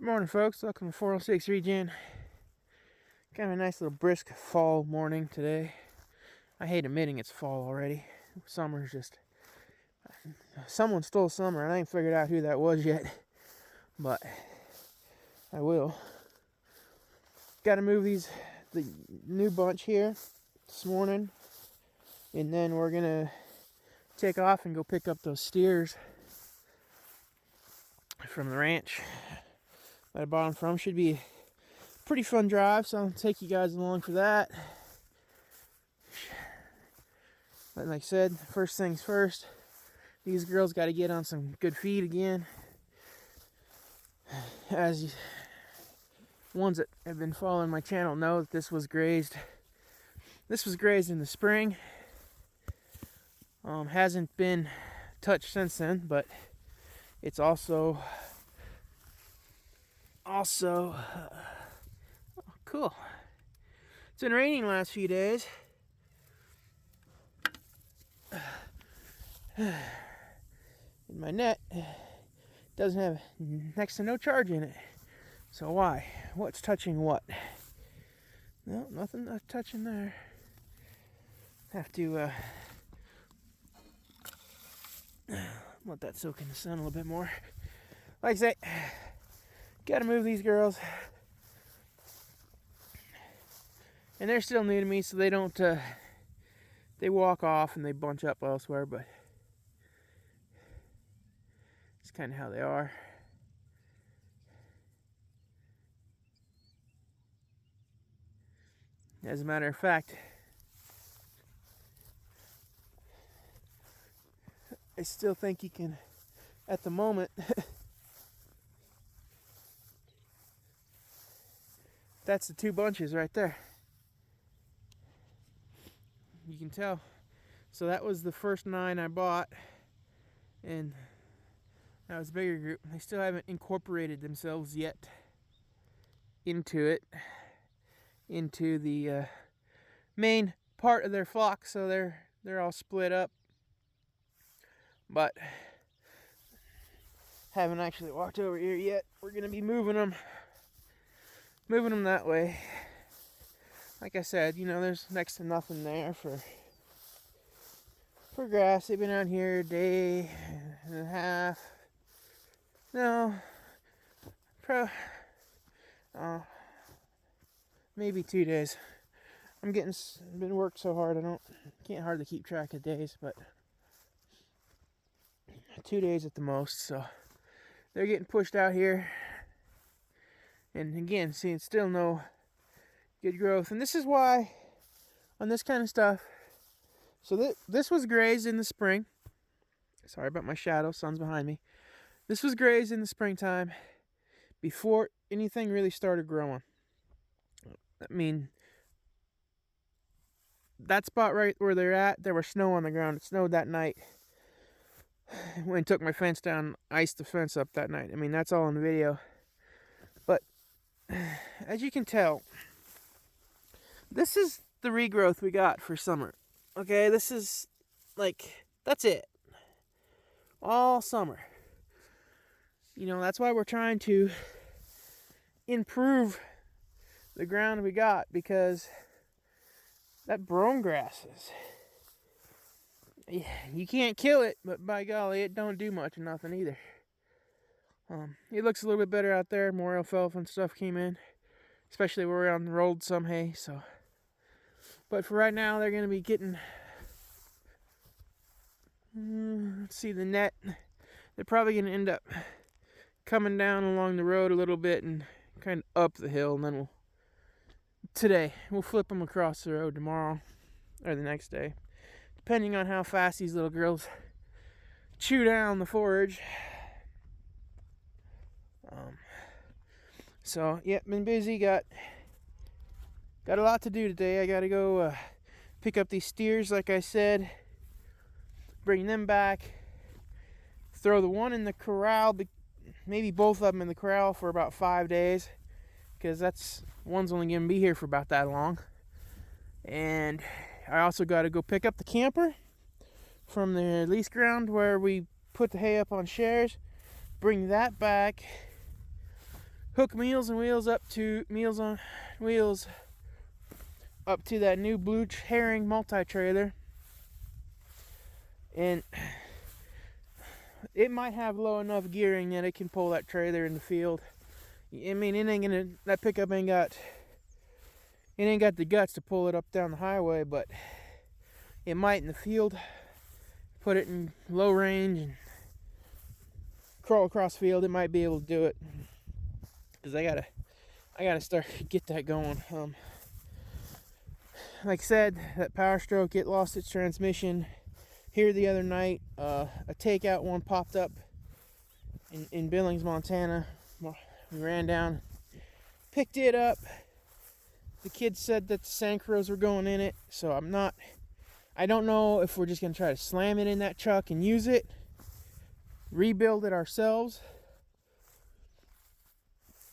Good morning, folks. Welcome to 406 Regen. Kind of a nice little brisk fall morning today. I hate admitting it's fall already. Summer's just... Someone stole summer, and I ain't figured out who that was yet. But I will. Got to move the new bunch here this morning. And then we're going to take off and go pick up those steers from the ranch that I bought them from. Should be a pretty fun drive, so I'll take you guys along for that. But like I said, first things first, these girls got to get on some good feed again. As ones that have been following my channel know, that this was grazed. This was grazed in the spring. Hasn't been touched since then, but it's also cool. It's been raining the last few days. And my net doesn't have next to no charge in it. So why? What's touching what? No, nothing touching there. Have to let that soak in the sun a little bit more. Like I say, gotta move these girls. And they're still new to me, so they don't, they walk off and they bunch up elsewhere, but it's kind of how they are. As a matter of fact, I still think you can, at the moment, that's the two bunches right there. You can tell. So that was the first 9 I bought, and that was a bigger group. They still haven't incorporated themselves yet into it, into the main part of their flock. So they're all split up, but haven't actually walked over here yet. We're gonna be moving them that way. Like I said, you know, there's next to nothing there for grass. They've been out here a day and a half. No, maybe 2 days. Been worked so hard I can't hardly keep track of days, but 2 days at the most. So they're getting pushed out here, and again, seeing still no good growth. And this is why on this kind of stuff, so this was grazed in the spring. Sorry about my shadow, sun's behind me. This was grazed in the springtime before anything really started growing. I mean, that spot right where they're at, there was snow on the ground. It snowed that night. When I took my fence down, iced the fence up that night. I mean, that's all in the video. But as you can tell, this is the regrowth we got for summer. Okay, this is like, that's it. All summer. You know, that's why we're trying to improve the ground we got, because that brome grass you can't kill it, but by golly, it don't do much of nothing either. It looks a little bit better out there. More alfalfa and stuff came in, especially where we unrolled some hay. So, but for right now, they're going to be getting. Let's see, the net. They're probably going to end up coming down along the road a little bit and kind of up the hill, and then we'll flip them across the road tomorrow or the next day, depending on how fast these little girls chew down the forage. So yeah, been busy. Got a lot to do today. I gotta go pick up these steers, like I said, bring them back, throw the one in the corral, maybe both of them in the corral for about 5 days, because one's only gonna be here for about that long. And I also got to go pick up the camper from the lease ground where we put the hay up on shares, bring that back, hook Meals on Wheels up to that new Blue Herring multi-trailer, and it might have low enough gearing that it can pull that trailer in the field. I mean, that pickup ain't got the guts to pull it up down the highway, but it might in the field. Put it in low range and crawl across the field, it might be able to do it. Because I gotta start get that going. Like I said, that Power Stroke, it lost its transmission here the other night. A takeout one popped up in Billings, Montana. We ran down, picked it up. The kids said that the Sankros were going in it, so I don't know if we're just gonna try to slam it in that truck and use it, rebuild it ourselves,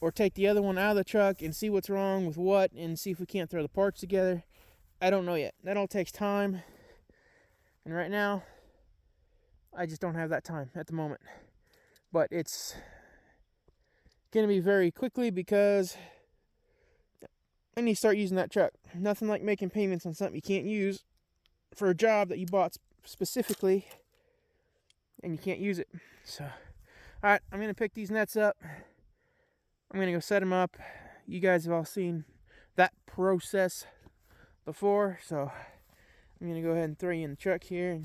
or take the other one out of the truck and see what's wrong with what and see if we can't throw the parts together. I don't know yet. That all takes time, and right now I just don't have that time at the moment. But it's gonna be very quickly because I need to start using that truck. Nothing like making payments on something you can't use for a job that you bought specifically and you can't use it. So, alright, I'm gonna pick these nuts up. I'm gonna go set them up. You guys have all seen that process before, so I'm gonna go ahead and throw you in the truck here, and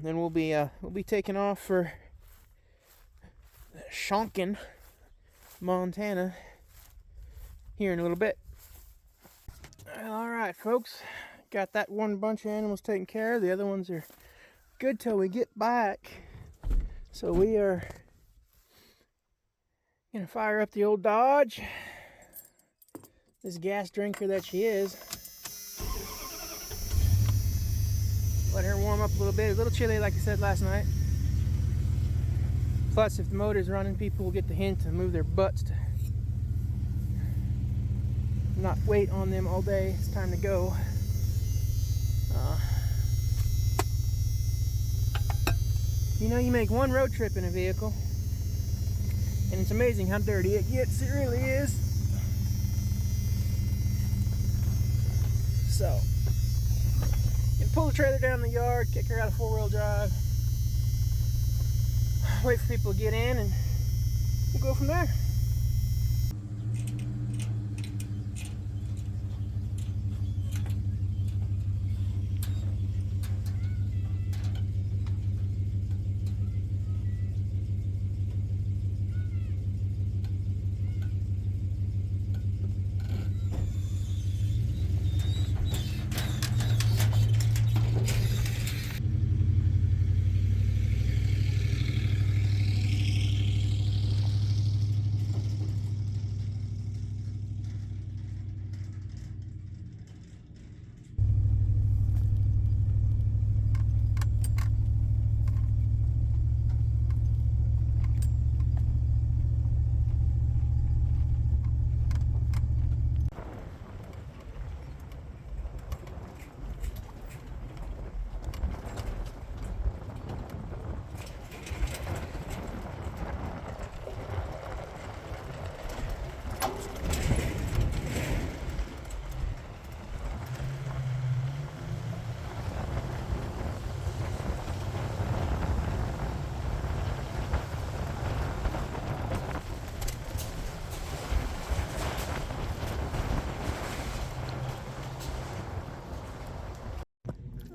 then we'll be taking off for Shonkin, Montana here in a little bit. Alright, folks, got that one bunch of animals taken care of. The other ones are good till we get back. So we are gonna fire up the old Dodge, this gas drinker that she is. Let her warm up a little bit. A little chilly, like I said last night. Plus, if the motor's running, people will get the hint and move their butts to not wait on them all day. It's time to go. You know, you make one road trip in a vehicle, and it's amazing how dirty it gets. It really is. So, you can pull the trailer down the yard, kick her out of four-wheel drive, wait for people to get in, and we'll go from there.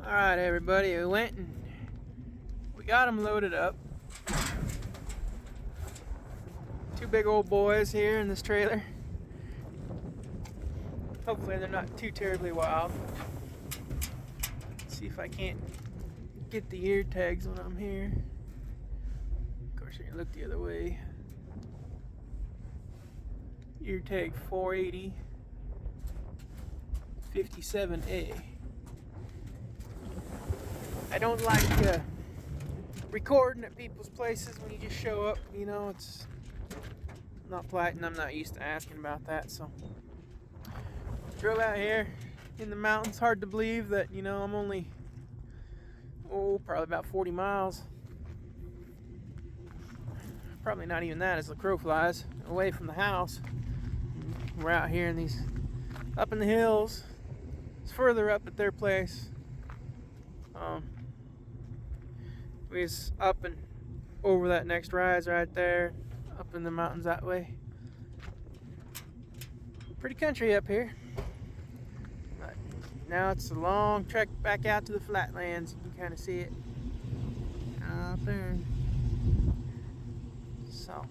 Alright, everybody, we went and we got them loaded up. Two big old boys here in this trailer. Hopefully they're not too terribly wild. Let's see if I can't get the ear tags when I'm here. Of course, you're gonna look the other way. Ear tag 480 57A. I don't like recording at people's places when you just show up. You know, it's not polite, and I'm not used to asking about that. So, drove out here in the mountains. Hard to believe that, you know, I'm only, probably about 40 miles. probably not even that as the crow flies, away from the house. We're out here in these, up in the hills. It's further up at their place. We was up and over that next rise right there, up in the mountains that way. Pretty country up here. But now it's a long trek back out to the flatlands. You can kind of see it out there. So